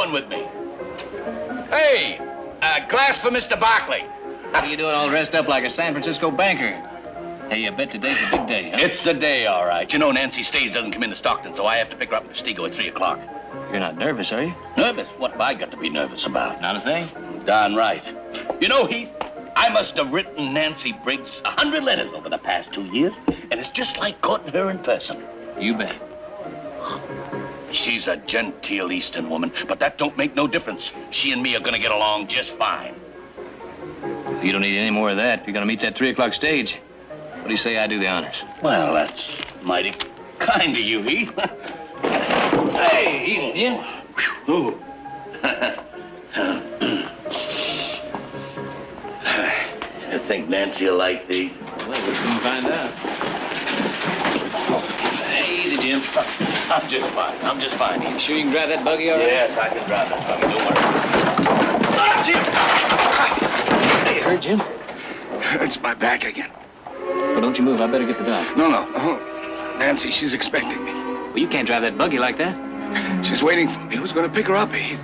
going with me. Hey, a glass for Mr. Barkley. What are you doing all dressed up like a San Francisco banker? Hey, I bet today's a big day, huh? It's the day, all right. You know, Nancy Staves doesn't come into Stockton, so I have to pick her up at the Stego at 3 o'clock. You're not nervous, are you? Nervous? What have I got to be nervous about? Not a thing? Darn right. You know, Heath, I must have written Nancy Briggs 100 letters over the past 2 years, and it's just like courting her in person. You bet. She's a genteel Eastern woman, but that don't make no difference. She and me are gonna get along just fine. You don't need any more of that. You're gonna meet that 3 o'clock stage. What do you say I do the honors? Well, that's mighty kind of you, Heath. Hey, easy, Jim. Ooh. You think Nancy will like these? Well, we'll soon find out. Hey, easy, Jim. I'm just fine, Heath. You sure you can drive that buggy all right? Yes, I can drive that buggy, don't worry. Ah, Jim! Hey, you hurt, Jim? Hurts my back again. Well, don't you move. I better get the doc. No. Nancy, she's expecting me. Well, you can't drive that buggy like that. She's waiting for me. Who's going to pick her up, Heath?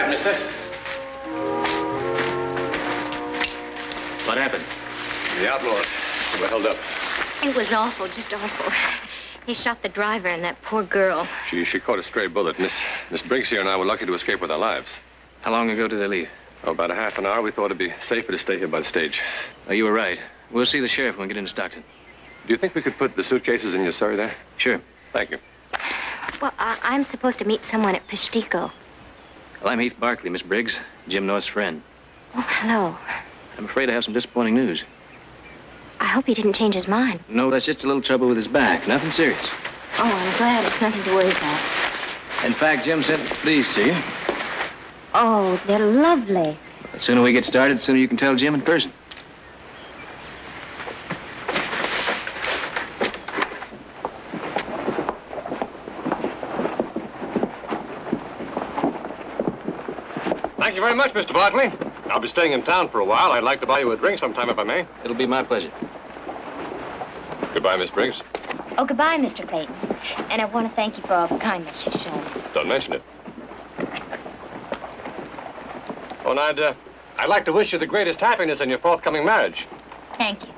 Mister. What happened? The outlaws were held up. It was awful, just awful. They shot the driver and that poor girl. She caught a stray bullet. Miss Briggs here and I were lucky to escape with our lives. How long ago did they leave? Oh, about a half an hour. We thought it'd be safer to stay here by the stage. Oh, you were right. We'll see the sheriff when we get into Stockton. Do you think we could put the suitcases in your surrey there? Sure. Thank you. Well, I'm supposed to meet someone at Pastico. Well, I'm Heath Barkley, Miss Briggs, Jim North's friend. Oh, hello. I'm afraid I have some disappointing news. I hope he didn't change his mind. No, that's just a little trouble with his back. Nothing serious. Oh, I'm glad. It's nothing to worry about. In fact, Jim sent these to you. Oh, they're lovely. The sooner we get started, the sooner you can tell Jim in person. Thank you very much, Mr. Barkley. I'll be staying in town for a while. I'd like to buy you a drink sometime if I may. It'll be my pleasure. Goodbye, Miss Briggs. Oh, goodbye, Mr. Clayton. And I want to thank you for all the kindness you've shown. Don't mention it. Oh, and I'd like to wish you the greatest happiness in your forthcoming marriage. Thank you.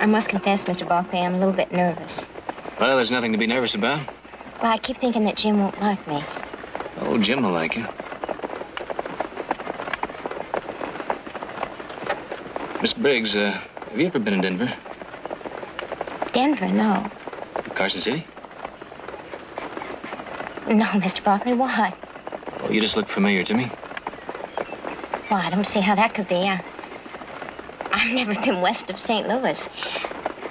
I must confess, Mr. Barkley, I'm a little bit nervous. Well, there's nothing to be nervous about. Well, I keep thinking that Jim won't like me. Oh, Jim will like you. Miss Briggs, have you ever been in Denver? Denver, no. Carson City? No, Mr. Barkley, why? Oh, you just look familiar to me. Well, I don't see how that could be. I've never been west of St. Louis.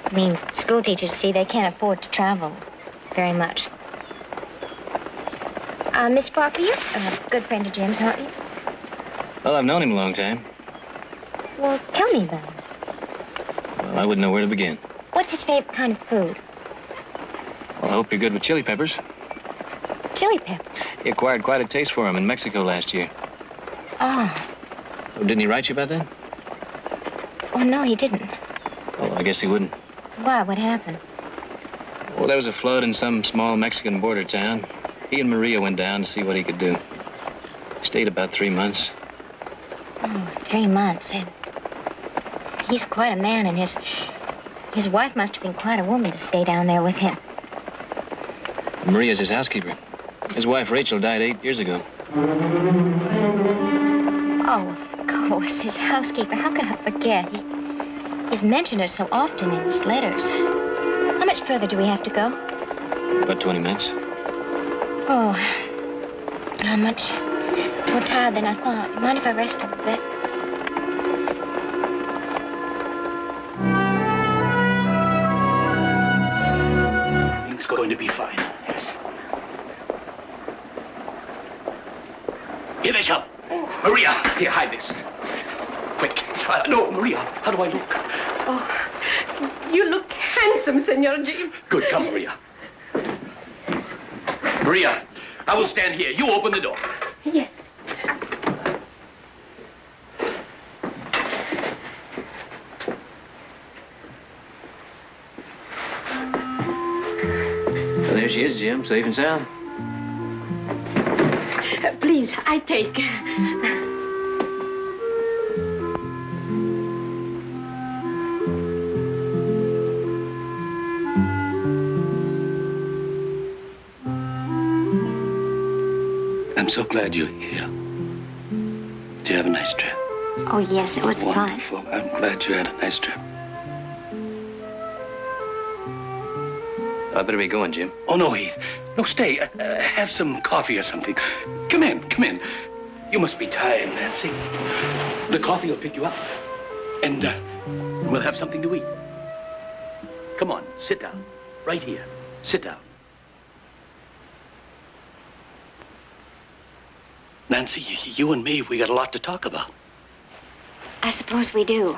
I mean, school teachers, see, they can't afford to travel very much. Miss Barkley, you're a good friend of Jim's, aren't you? Well, I've known him a long time. Well, tell me about him. Well, I wouldn't know where to begin. What's his favorite kind of food? Well, I hope you're good with chili peppers. Chili peppers. He acquired quite a taste for them in Mexico last year. Oh. Oh, didn't he write you about that? Oh, no, he didn't. Oh, I guess he wouldn't. Why? What happened? Well, there was a flood in some small Mexican border town. He and Maria went down to see what he could do. Stayed about 3 months. Oh, 3 months. And he's quite a man, and his wife must have been quite a woman to stay down there with him. Maria's his housekeeper. His wife, Rachel, died 8 years ago. Oh, of course, his housekeeper. How could I forget? He's mentioned her so often in his letters. How much further do we have to go? About 20 minutes. Oh, I'm much more tired than I thought. Mind if I rest a bit? It's going to be fine, yes. Here they come. Maria, here, hide this. Quick. No, Maria, how do I look? Oh, you look handsome, Senor Jim. Good, come, Maria. Maria, I will stand here. You open the door. Yes. Well, there she is, Jim, safe and sound. Please, I take. I'm so glad you're here. Did you have a nice trip? Oh, yes, it was fun. Wonderful. I'm glad you had a nice trip. I better be going, Jim. Oh, no, Heath. No, stay. Have some coffee or something. Come in, come in. You must be tired, Nancy. The coffee will pick you up. And we'll have something to eat. Come on, sit down. Right here. Sit down. Nancy, you and me, we got a lot to talk about. I suppose we do.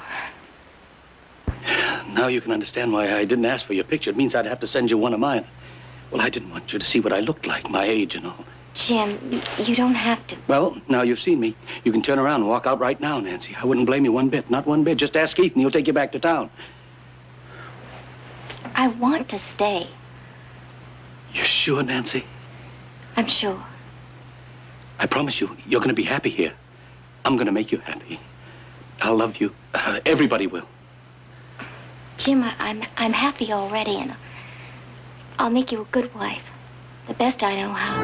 Now you can understand why I didn't ask for your picture. It means I'd have to send you one of mine. Well, I didn't want you to see what I looked like, my age and all. Jim, you don't have to. Well, now you've seen me. You can turn around and walk out right now, Nancy. I wouldn't blame you one bit, not one bit. Just ask Heath and he'll take you back to town. I want to stay. You sure, Nancy? I'm sure. I promise you, you're going to be happy here. I'm going to make you happy. I'll love you. Everybody will. Jim, I'm happy already, and I'll make you a good wife. The best I know how.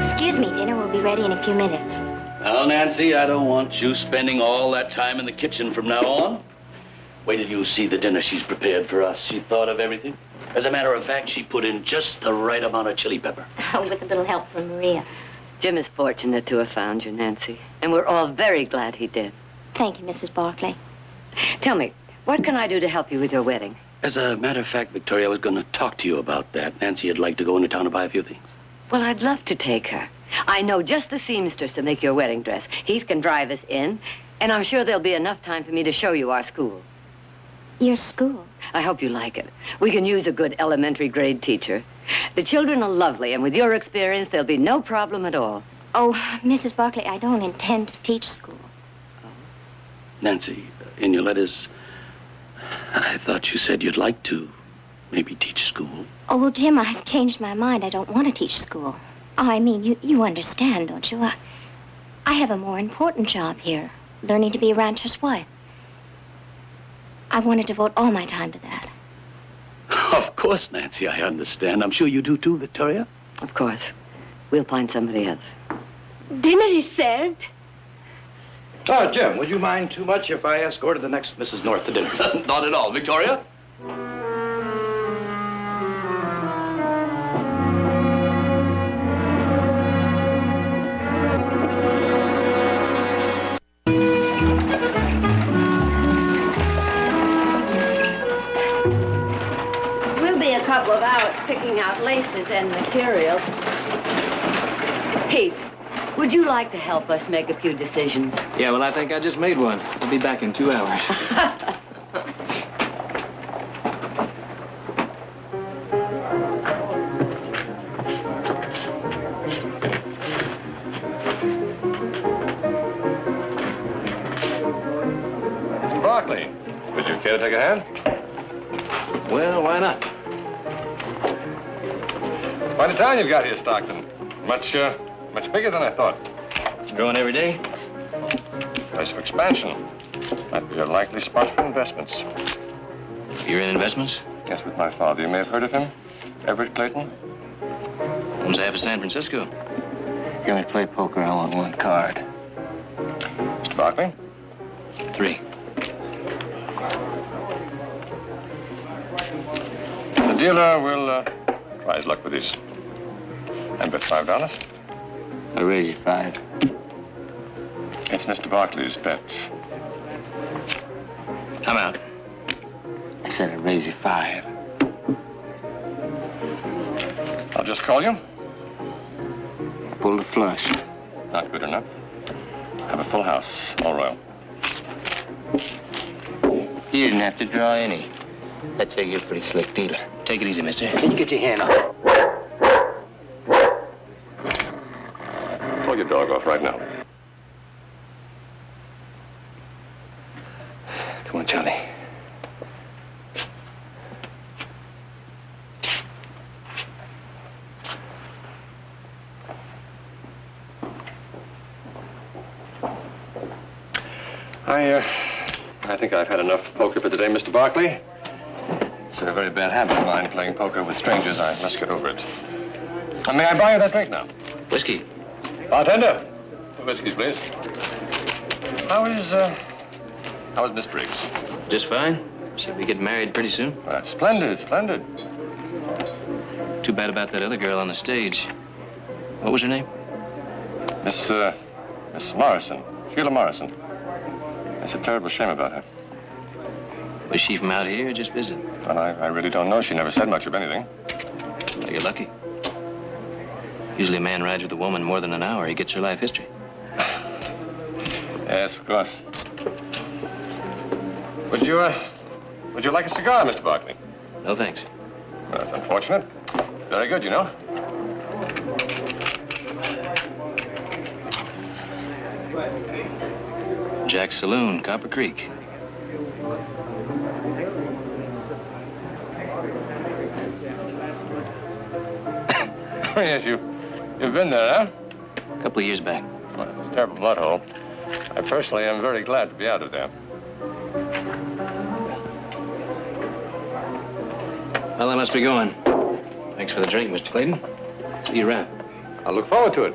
Excuse me, dinner will be ready in a few minutes. Well, Nancy, I don't want you spending all that time in the kitchen from now on. Wait till you see the dinner she's prepared for us. She thought of everything. As a matter of fact, she put in just the right amount of chili pepper. With a little help from Maria. Jim is fortunate to have found you, Nancy. And we're all very glad he did. Thank you, Mrs. Barkley. Tell me, what can I do to help you with your wedding? As a matter of fact, Victoria, I was going to talk to you about that. Nancy would like to go into town and buy a few things. Well, I'd love to take her. I know just the seamstress to make your wedding dress. Heath can drive us in, and I'm sure there'll be enough time for me to show you our school. Your school? I hope you like it. We can use a good elementary grade teacher. The children are lovely, and with your experience, there'll be no problem at all. Oh, Mrs. Barkley, I don't intend to teach school. Nancy, in your letters, I thought you said you'd like to maybe teach school. Oh, well, Jim, I've changed my mind. I don't want to teach school. Oh, I mean, you understand, don't you? I have a more important job here, learning to be a rancher's wife. I want to devote all my time to that. Of course, Nancy, I understand. I'm sure you do too, Victoria. Of course. We'll find somebody else. Dinner is served. Oh, Jim, would you mind too much if I escorted the next Mrs. North to dinner? Not at all. Victoria? We'll be a couple of hours picking out laces and materials. Pete, would you like to help us make a few decisions? Yeah, well, I think I just made one. I'll be back in 2 hours. Mr. Barkley, would you care to take a hand? Well, why not? Quite a town you've got here, Stockton. Much bigger than I thought. Growing every day? Place for expansion. Might be a likely spot for investments. You're in investments? Yes, with my father. You may have heard of him. Everett Clayton. Owns half of San Francisco. Can we play poker? I want one card. Mr. Barkley? 3. The dealer will try his luck with these. And bet $5. I'll raise you 5. It's Mr. Barkley's bet. I'm out. I said I'd raise you 5. I'll just call you. Pull the flush. Not good enough. Have a full house, all royal. You didn't have to draw any. I'd say you're a pretty slick dealer. Take it easy, mister. Can you get your hand up? Pull your dog off right now. Come on, Johnny. I think I've had enough poker for today, Mr. Barkley. It's a very bad habit of mine, playing poker with strangers. I must get over it. May I buy you that drink now? Whiskey. Bartender. 2 whiskeys, please. How is Miss Briggs? Just fine. Should we get married pretty soon? Well, that's splendid, splendid. Too bad about that other girl on the stage. What was her name? Miss Morrison. Sheila Morrison. It's a terrible shame about her. Was she from out here or just visiting? Well, I really don't know. She never said much of anything. Well, you're lucky. Usually a man rides with a woman more than an hour. He gets her life history. Yes, of course. Would you like a cigar, Mr. Barkley? No, thanks. Well, that's unfortunate. Very good, you know. Jack's Saloon, Copper Creek. Yes, you've been there, huh? A couple of years back. Well, it's a terrible mud hole. I personally am very glad to be out of there. Well, I must be going. Thanks for the drink, Mr. Clayton. See you around. I'll look forward to it.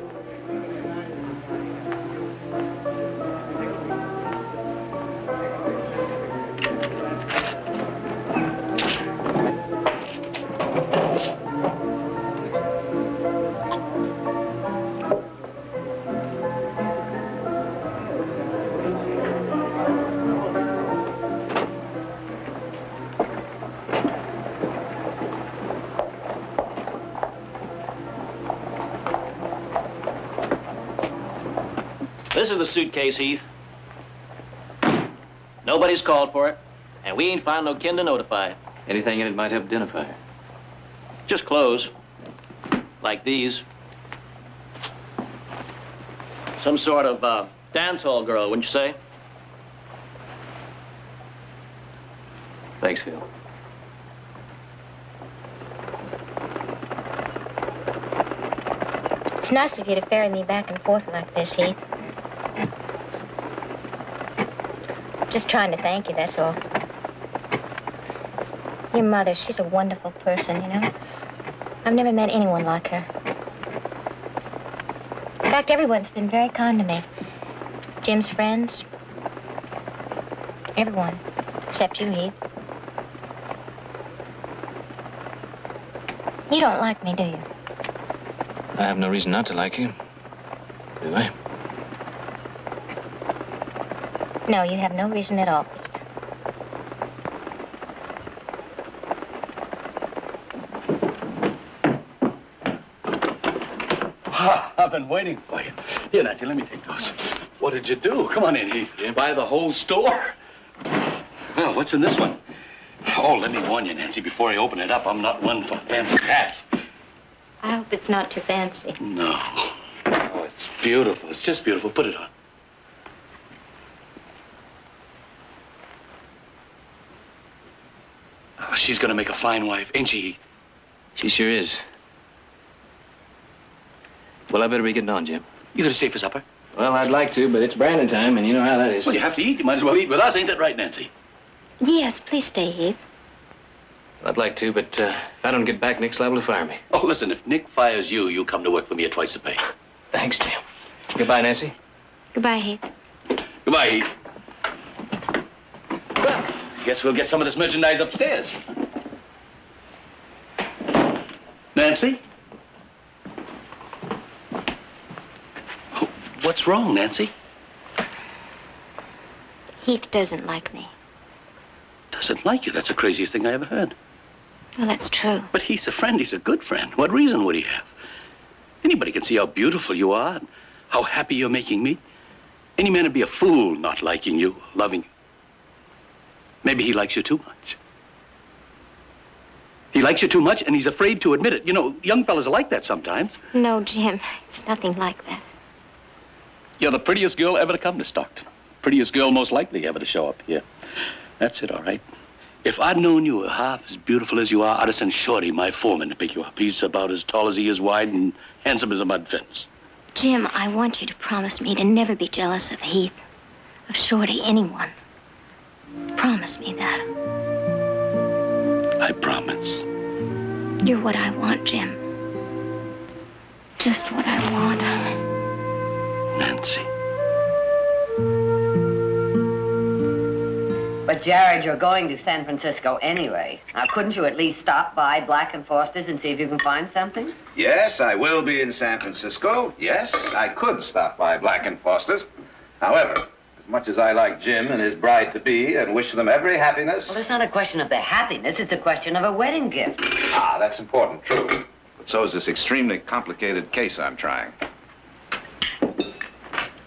This is the suitcase, Heath. Nobody's called for it, and we ain't found no kin to notify. Anything in it might help identify her. Just clothes, like these. Some sort of dance hall girl, wouldn't you say? Thanks, Phil. It's nice of you to ferry me back and forth like this, Heath. Just trying to thank you, that's all. Your mother, she's a wonderful person, you know? I've never met anyone like her. In fact, everyone's been very kind to me. Jim's friends? Everyone. Except you, Heath. You don't like me, do you? I have no reason not to like you. Do I? No, you have no reason at all. I've been waiting for you. Here, Nancy, let me take those. What did you do? Come on in, Heath. You buy the whole store? Well, what's in this one? Oh, let me warn you, Nancy, before I open it up, I'm not one for fancy hats. I hope it's not too fancy. No. Oh, it's beautiful. It's just beautiful. Put it on. Oh, she's gonna make a fine wife, ain't she, Heath? She sure is. Well, I better be getting on, Jim. You gonna stay for supper? Well, I'd like to, but it's Brandon time, and you know how that is. Well, you have to eat. You might as well eat with us. Ain't that right, Nancy? Yes, please stay, Heath. I'd like to, but if I don't get back, Nick's liable to fire me. Oh, listen, if Nick fires you, you come to work for me at twice the pay. Thanks, Jim. Goodbye, Nancy. Goodbye, Heath. Goodbye, Heath. Well, I guess we'll get some of this merchandise upstairs. Nancy? Oh, what's wrong, Nancy? Heath doesn't like me. Doesn't like you? That's the craziest thing I ever heard. Well, that's true. But he's a friend. He's a good friend. What reason would he have? Anybody can see how beautiful you are and how happy you're making me. Any man would be a fool not liking you, loving you. Maybe he likes you too much. He likes you too much, and he's afraid to admit it. You know, young fellas are like that sometimes. No, Jim, it's nothing like that. You're the prettiest girl ever to come to Stockton. Prettiest girl most likely ever to show up here. That's it, all right. If I'd known you were half as beautiful as you are, I'd have sent Shorty, my foreman, to pick you up. He's about as tall as he is wide and handsome as a mud fence. Jim, I want you to promise me to never be jealous of Heath, of Shorty, anyone. Promise me that. I promise. You're what I want, Jim. Just what I want. Nancy. But, Jared, you're going to San Francisco anyway. Now, couldn't you at least stop by Black & Foster's and see if you can find something? Yes, I will be in San Francisco. Yes, I could stop by Black & Foster's. However, as much as I like Jim and his bride-to-be and wish them every happiness... Well, it's not a question of their happiness. It's a question of a wedding gift. Ah, that's important, true. But so is this extremely complicated case I'm trying.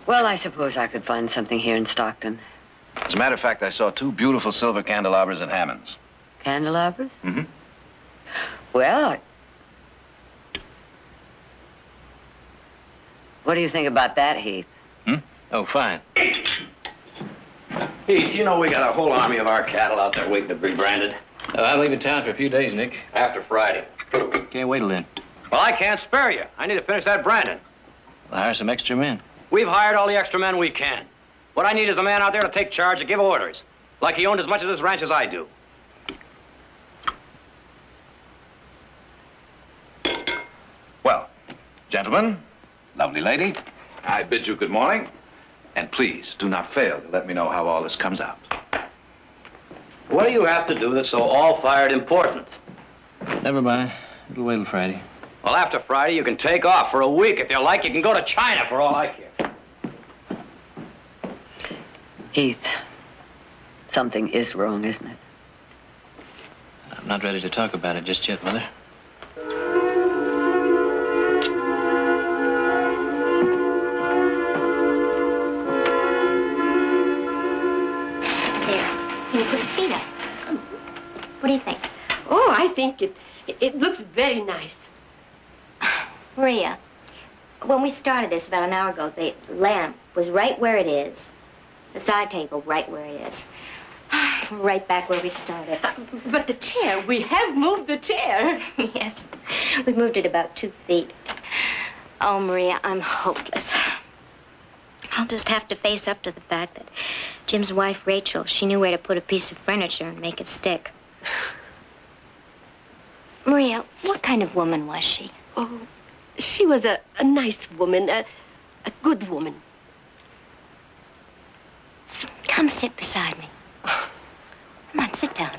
Well, I suppose I could find something here in Stockton. As a matter of fact, I saw 2 beautiful silver candelabras at Hammond's. Candelabras? Mm-hmm. Well, what do you think about that, Heath? Oh, fine. Heath, you know we got a whole army of our cattle out there waiting to be branded. Oh, I'm leaving town for a few days, Nick. After Friday. Can't wait till then. Well, I can't spare you. I need to finish that branding. I'll hire some extra men. We've hired all the extra men we can. What I need is a man out there to take charge and give orders. Like he owned as much of this ranch as I do. Well, gentlemen, lovely lady, I bid you good morning. And please, do not fail to let me know how all this comes out. What do you have to do that's so all-fired important? Never mind. It'll wait till Friday. Well, after Friday, you can take off for a week. If you like, you can go to China for all I care. Heath, something is wrong, isn't it? I'm not ready to talk about it just yet, Mother. There. You can put his feet up. What do you think? Oh, I think it looks very nice. Maria, when we started this about an hour ago, the lamp was right where it is. The side table right where it is. Right back where we started. But the chair, we have moved the chair. Yes, we moved it about 2 feet. Oh, Maria, I'm hopeless. I'll just have to face up to the fact that Jim's wife, Rachel, she knew where to put a piece of furniture and make it stick. Maria, what kind of woman was she? Oh, she was a nice woman, a good woman. Come sit beside me. Come on, sit down.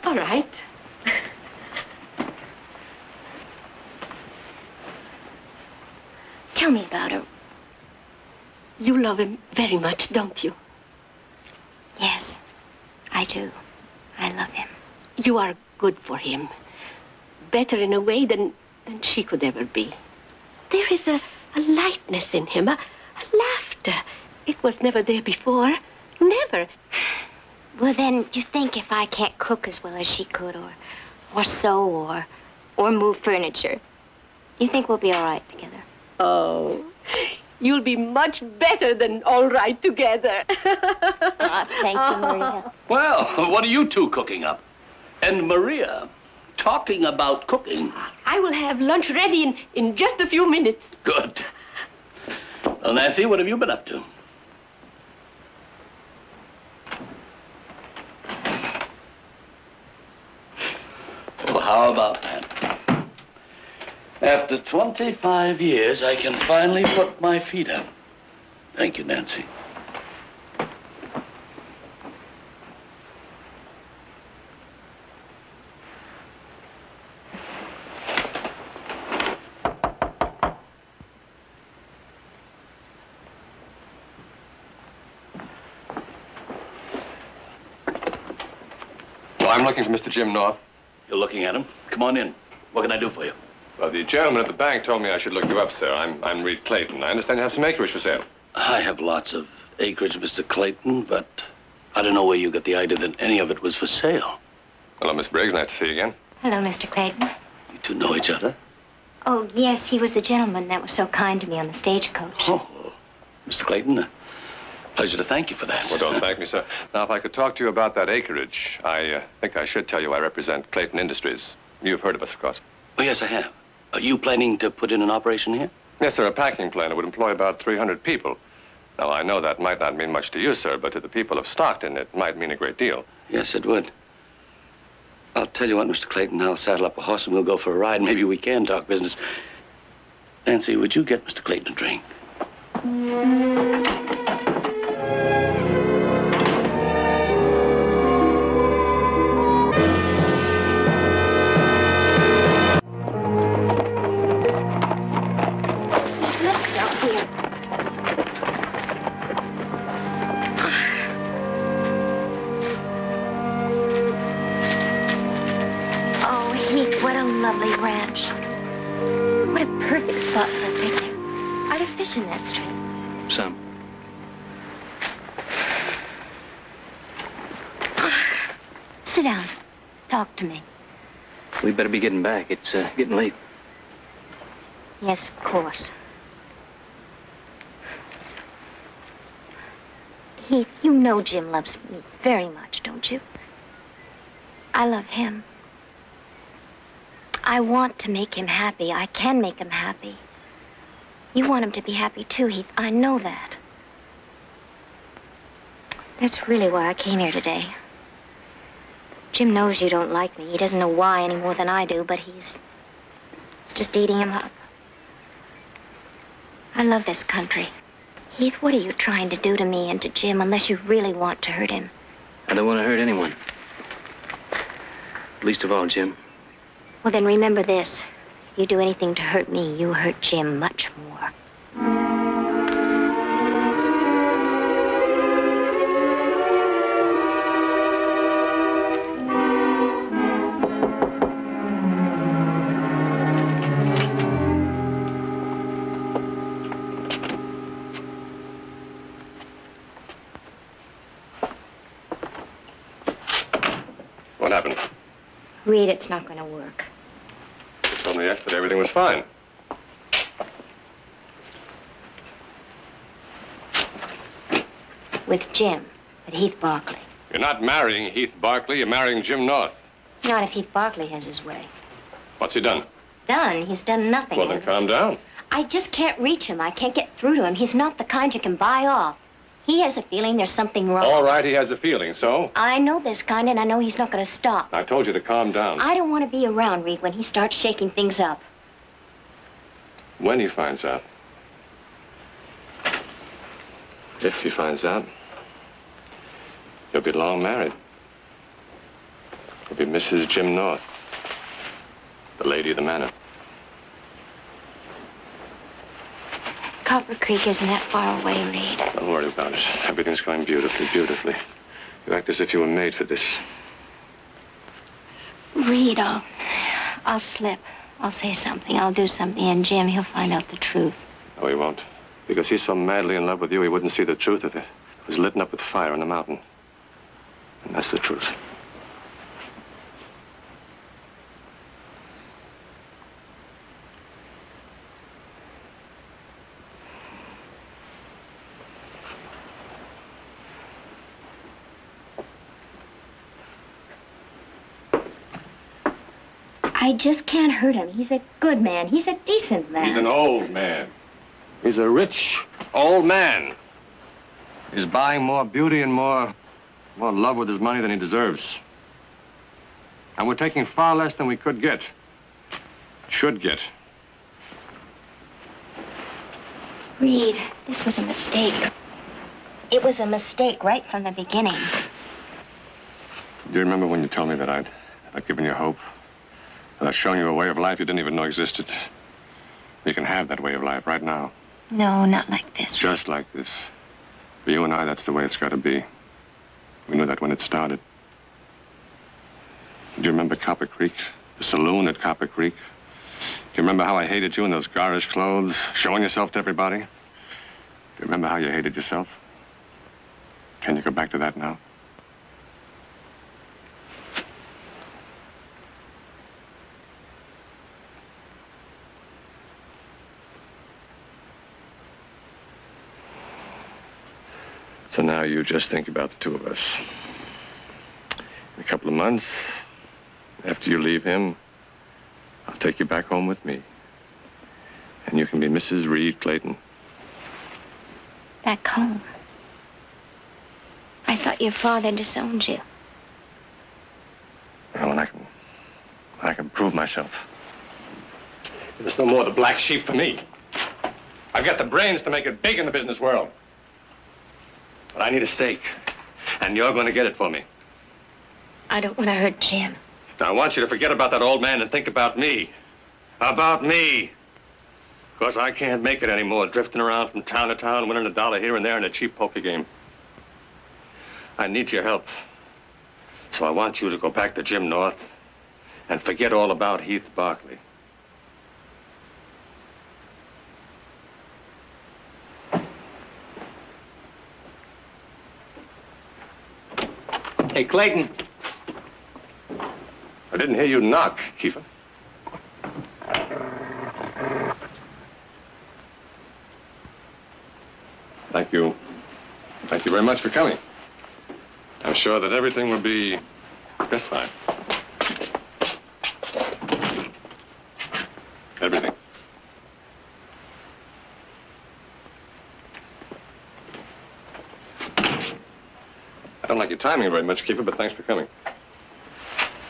All right. Tell me about her. You love him very much, don't you? Yes, I do. I love him. You are good for him. Better in a way than she could ever be. There is a lightness in him, a laughter. It was never there before. Never. Well, then, you think if I can't cook as well as she could, or sew, or move furniture, you think we'll be all right together? Oh, you'll be much better than all right together. Thank you, Maria. Well, what are you two cooking up? And Maria, talking about cooking. I will have lunch ready in just a few minutes. Good. Well, Nancy, what have you been up to? Well, how about that? After 25 years, I can finally put my feet up. Thank you, Nancy. Well, I'm looking for Mr. Jim North. You're looking at him? Come on in. What can I do for you? Well, the gentleman at the bank told me I should look you up, sir. I'm Reed Clayton. I understand you have some acreage for sale. I have lots of acreage, Mr. Clayton, but I don't know where you got the idea that any of it was for sale. Hello, Miss Briggs. Nice to see you again. Hello, Mr. Clayton. You two know each other? Oh, yes, he was the gentleman that was so kind to me on the stagecoach. Oh, Mr. Clayton, pleasure to thank you for that. Well, don't thank me, sir. Now, if I could talk to you about that acreage, I think I should tell you I represent Clayton Industries. You've heard of us, of course. Oh, yes, I have. Are you planning to put in an operation here? Yes, sir, a packing plant. It would employ about 300 people. Now, I know that might not mean much to you, sir, but to the people of Stockton, it might mean a great deal. Yes, it would. I'll tell you what, Mr. Clayton, I'll saddle up a horse and we'll go for a ride. Maybe we can talk business. Nancy, would you get Mr. Clayton a drink? Let's jump here. Oh, Heath, what a lovely ranch. What a perfect spot for a picnic. Are there fish in that stream? Some. Sit down. Talk to me. We better be getting back. It's getting late. Yes, of course. Heath, you know Jim loves me very much, don't you? I love him. I want to make him happy. I can make him happy. You want him to be happy too, Heath. I know that. That's really why I came here today. Jim knows you don't like me. He doesn't know why any more than I do, but it's just eating him up. I love this country. Heath, what are you trying to do to me and to Jim unless you really want to hurt him? I don't want to hurt anyone. Least of all, Jim. Well, then remember this. If you do anything to hurt me, you hurt Jim much more. What happened? Reed, it's not going to work. You told me yesterday everything was fine. With Jim, but Heath Barkley. You're not marrying Heath Barkley, you're marrying Jim North. Not if Heath Barkley has his way. What's he done? Done? He's done nothing. Well, then calm down. I just can't reach him. I can't get through to him. He's not the kind you can buy off. He has a feeling there's something wrong. All right, he has a feeling, so? I know this kind, and I know he's not going to stop. I told you to calm down. I don't want to be around, Reed, when he starts shaking things up. When he finds out. If he finds out. You'll be long married. You'll be Mrs. Jim North, the lady of the manor. Copper Creek isn't that far away, Reed. Don't worry about it. Everything's going beautifully, beautifully. You act as if you were made for this. Reed, I'll slip. I'll say something. I'll do something, and Jim, he'll find out the truth. No, he won't. Because he's so madly in love with you, he wouldn't see the truth of it. It was lit up with fire on the mountain. And that's the truth. I just can't hurt him. He's a good man. He's a decent man. He's an old man. He's a rich old man. He's buying more beauty and more love with his money than he deserves. And we're taking far less than we could get. Should get. Reed, this was a mistake. It was a mistake right from the beginning. Do you remember when you told me that I'd given you hope? That I'd shown you a way of life you didn't even know existed? You can have that way of life right now. No, not like this. Just like this. For you and I, that's the way it's got to be. We knew that when it started. Do you remember Copper Creek? The saloon at Copper Creek? Do you remember how I hated you in those garish clothes, showing yourself to everybody? Do you remember how you hated yourself? Can you go back to that now? So now you just think about the two of us. In a couple of months, after you leave him, I'll take you back home with me. And you can be Mrs. Reed Clayton. Back home? I thought your father disowned you. Well, when I can prove myself. There's no more the black sheep for me. I've got the brains to make it big in the business world. But I need a stake, and you're going to get it for me. I don't want to hurt Jim. Now, I want you to forget about that old man and think about me. About me. Because I can't make it anymore, drifting around from town to town, winning $1 here and there in a cheap poker game. I need your help. So I want you to go back to Jim North and forget all about Heath Barkley. Hey, Clayton. I didn't hear you knock, Kiefer. Thank you. Thank you very much for coming. I'm sure that everything will be just fine. Everything. I don't like your timing very much, Kiefer, but thanks for coming.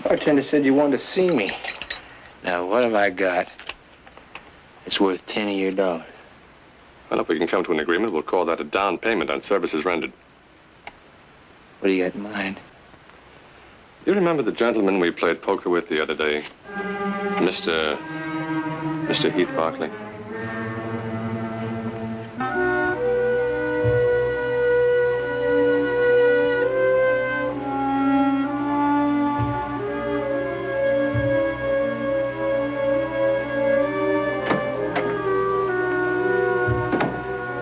Bartender said you wanted to see me. Now, what have I got? It's worth 10 of your dollars. Well, if we can come to an agreement, we'll call that a down payment on services rendered. What do you got in mind? You remember the gentleman we played poker with the other day? Mr. Heath Barkley?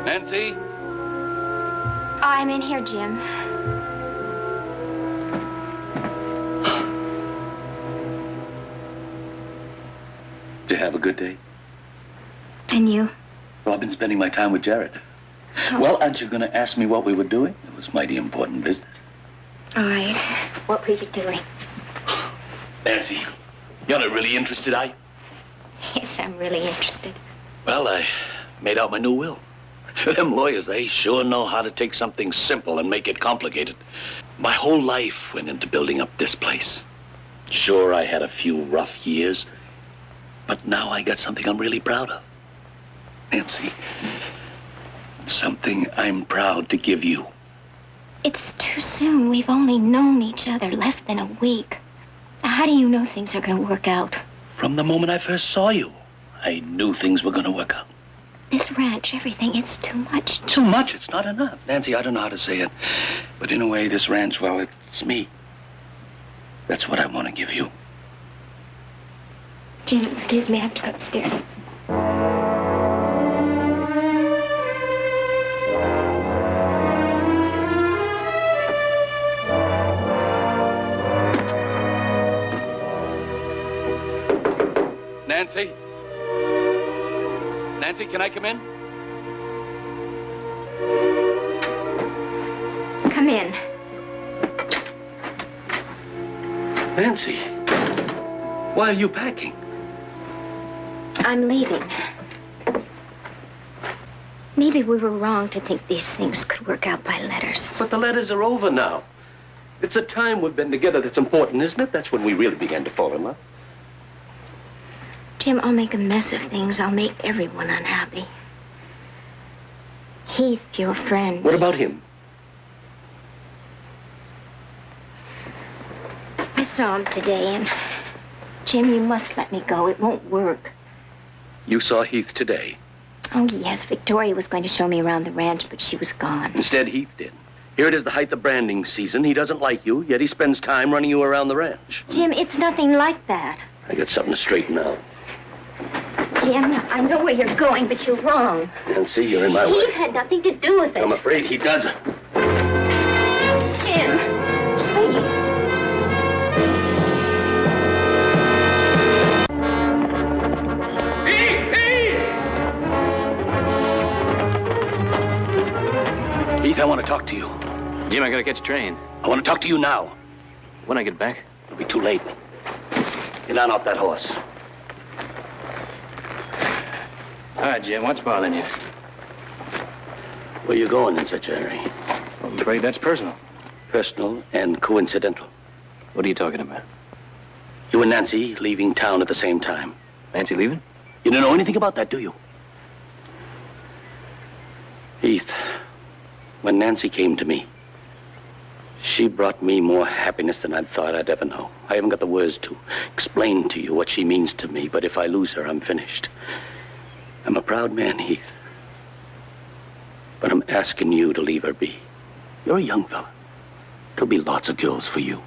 Nancy? I'm in here, Jim. Did you have a good day? And you? Well, I've been spending my time with Jared. Oh. Well, aren't you going to ask me what we were doing? It was mighty important business. All right. What were you doing? Nancy, you're not really interested, are you? Yes, I'm really interested. Well, I made out my new will. Them lawyers, they sure know how to take something simple and make it complicated. My whole life went into building up this place. Sure, I had a few rough years, but now I got something I'm really proud of. Nancy, something I'm proud to give you. It's too soon. We've only known each other less than a week. Now, how do you know things are going to work out? From the moment I first saw you, I knew things were going to work out. This ranch, everything, it's too much. Too much? It's not enough. Nancy, I don't know how to say it. But in a way, this ranch, well, it's me. That's what I want to give you. Jim, excuse me, I have to go upstairs. Nancy? Nancy, can I come in? Come in. Nancy, why are you packing? I'm leaving. Maybe we were wrong to think these things could work out by letters. But the letters are over now. It's a time we've been together that's important, isn't it? That's when we really began to fall in love. Jim, I'll make a mess of things. I'll make everyone unhappy. Heath, your friend. What about him? I saw him today, and... Jim, you must let me go. It won't work. You saw Heath today? Oh, yes. Victoria was going to show me around the ranch, but she was gone. Instead, Heath did. Here it is the height of branding season. He doesn't like you, yet he spends time running you around the ranch. Jim, it's nothing like that. I got something to straighten out. Jim, I know where you're going, but you're wrong. Nancy, you're in my way. Heath had nothing to do with it. I'm afraid he doesn't. Jim, please. Heath, I want to talk to you. Jim, I gotta catch a train. I want to talk to you now. When I get back? It'll be too late. Get on off that horse. All right, Jim, what's bothering you? Where you going in such a hurry? I'm afraid that's personal. Personal and coincidental. What are you talking about? You and Nancy leaving town at the same time. Nancy leaving? You don't know anything about that, do you? Heath, when Nancy came to me, she brought me more happiness than I thought I'd ever know. I haven't got the words to explain to you what she means to me, but if I lose her, I'm finished. I'm a proud man, Heath. But I'm asking you to leave her be. You're a young fella. There'll be lots of girls for you.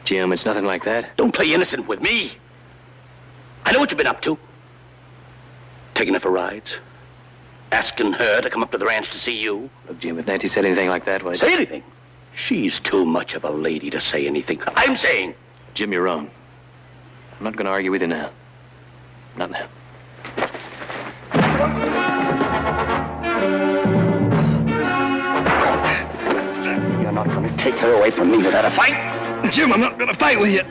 Jim, it's nothing like that. Don't play innocent with me. I know what you've been up to. Taking her for rides. Asking her to come up to the ranch to see you. Look, Jim, if Nancy said anything like that, why... Say anything? She's too much of a lady to say anything. I'm saying... Jim, you're wrong. I'm not going to argue with you now. Not now. You're not going to take her away from me without a fight? Jim, I'm not going to fight with you.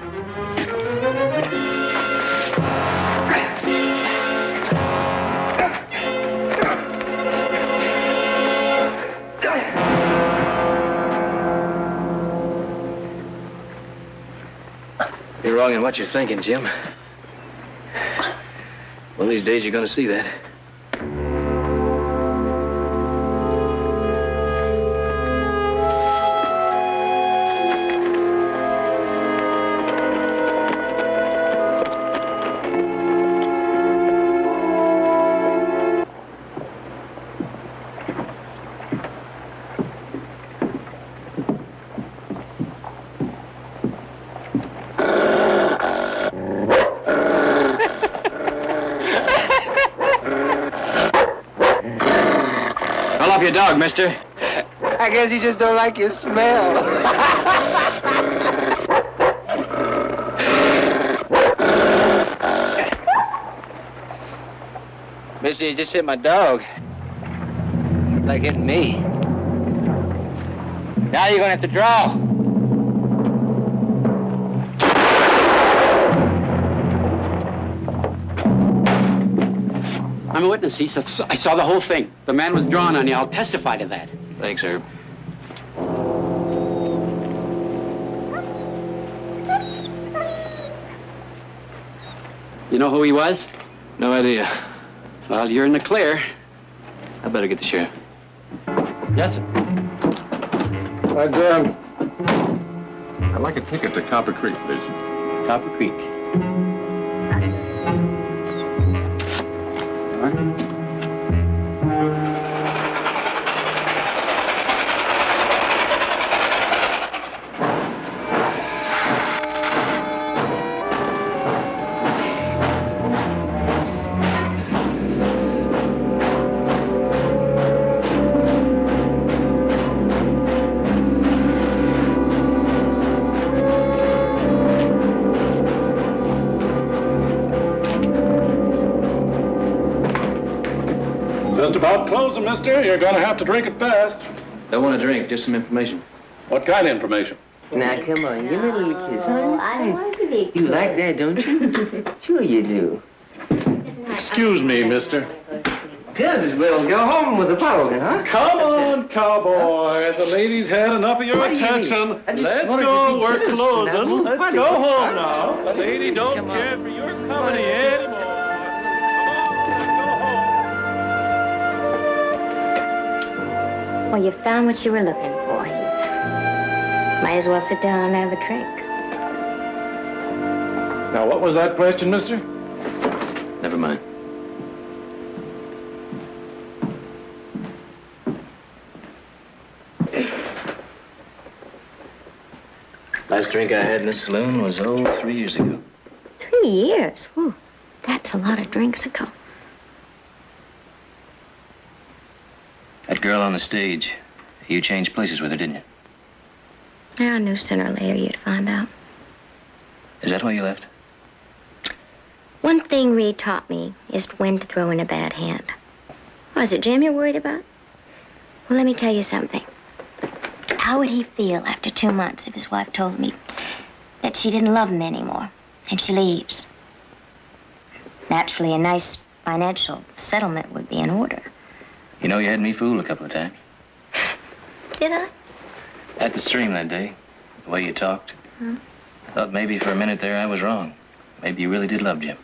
You're wrong in what you're thinking, Jim. One of these days, you're going to see that. Your dog, mister. I guess he just don't like your smell. Mister, you just hit my dog. Like hitting me. Now you're gonna have to draw. I'm a witness. I saw the whole thing. The man was drawn on you. I'll testify to that. Thanks, Herb. You know who he was? No idea. Well, you're in the clear. I better get the sheriff. Yes, sir. I'd like a ticket to Copper Creek, please. Copper Creek. All right. Just about closing, mister. You're gonna have to drink it fast. Don't want to drink, just some information. What kind of information? Now, come on, give me a little kiss, honey. I don't want to be. You like that, don't you? Sure you do. Excuse me, mister. Good. Well, go home with the power, huh? Come on, cowboy. The lady's had enough of your What do you attention. mean? I just Let's wanted go. to be We're citizen. closing. Now, Let's what go is it? home now. The lady don't Come on. care for your company anymore. Well, you found what you were looking for, Heath. Might as well sit down and have a drink. Now, what was that question, mister? Never mind. Last drink I had in this saloon was, 3 years ago. 3 years? Whew. That's a lot of drinks ago. That girl on the stage, you changed places with her, didn't you? Yeah, I knew sooner or later you'd find out. Is that why you left? One thing Reed taught me is when to throw in a bad hand. Oh, is it Jim you're worried about? Well, let me tell you something. How would he feel after 2 months if his wife told me that she didn't love him anymore and she leaves? Naturally, a nice financial settlement would be in order. You know, you had me fooled a couple of times. Did I? At the stream that day, the way you talked. Huh? I thought maybe for a minute there I was wrong. Maybe you really did love Jim.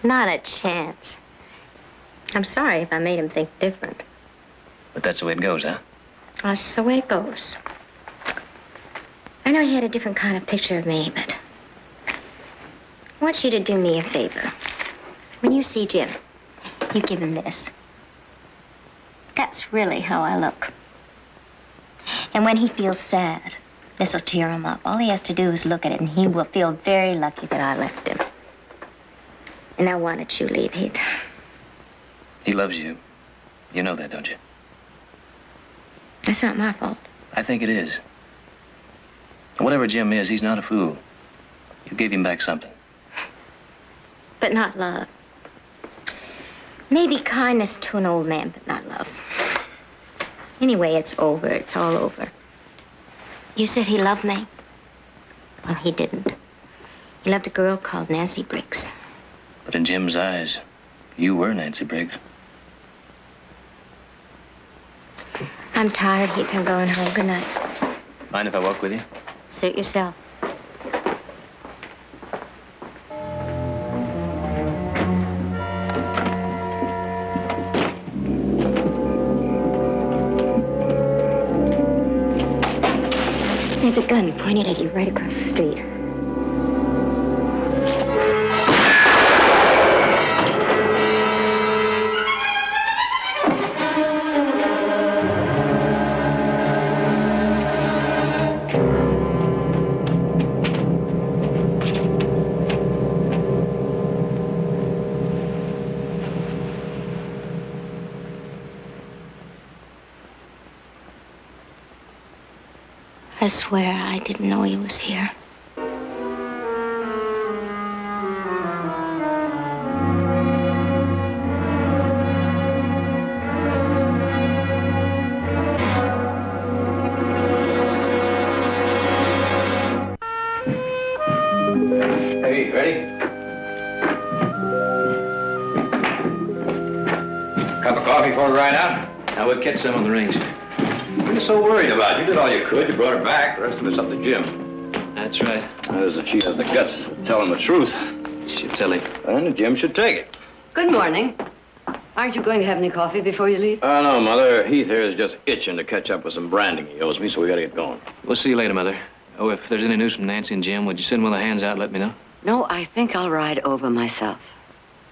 Not a chance. I'm sorry if I made him think different. But that's the way it goes, huh? That's the way it goes. I know he had a different kind of picture of me, but I want you to do me a favor. When you see Jim, you give him this. That's really how I look. And when he feels sad, this will cheer him up. All he has to do is look at it, and he will feel very lucky that I left him. And now why don't you leave, Heath? He loves you. You know that, don't you? That's not my fault. I think it is. Whatever Jim is, he's not a fool. You gave him back something. But not love. Maybe kindness to an old man, but not love. Anyway, it's over. It's all over. You said he loved me. Well, he didn't. He loved a girl called Nancy Briggs. But in Jim's eyes, you were Nancy Briggs. I'm tired, Heath. I'm going home. Good night. Mind if I walk with you? Suit yourself. There's a gun pointed at you right across the street. I swear I didn't know he was here. Hey, ready? Cup of coffee before we ride out? I would catch some on the range. What are you so worried about? You did all you could. You brought her back. The rest of it's up to Jim. That's right. As if she has the guts to tell him the truth. She should tell him. And Jim should take it. Good morning. Aren't you going to have any coffee before you leave? No, Mother. Heath here is just itching to catch up with some branding he owes me, so we gotta get going. We'll see you later, Mother. Oh, if there's any news from Nancy and Jim, would you send one of the hands out and let me know? No, I think I'll ride over myself.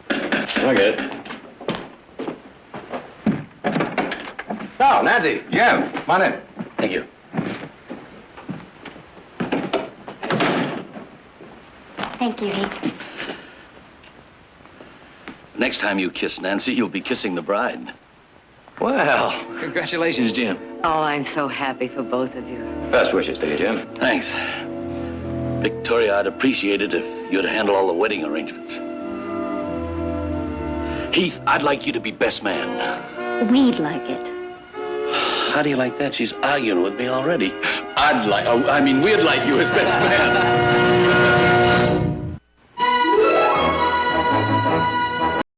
I get it. Oh, Nancy, Jim, come on in. Thank you. Thank you, Heath. Next time you kiss Nancy, you'll be kissing the bride. Well, Congratulations, Jim. Oh, I'm so happy for both of you. best wishes to you, Jim. Thanks. Victoria, I'd appreciate it if you'd handle all the wedding arrangements. Heath, I'd like you to be best man. We'd like it. How do you like that? She's arguing with me already. We'd like you as best man.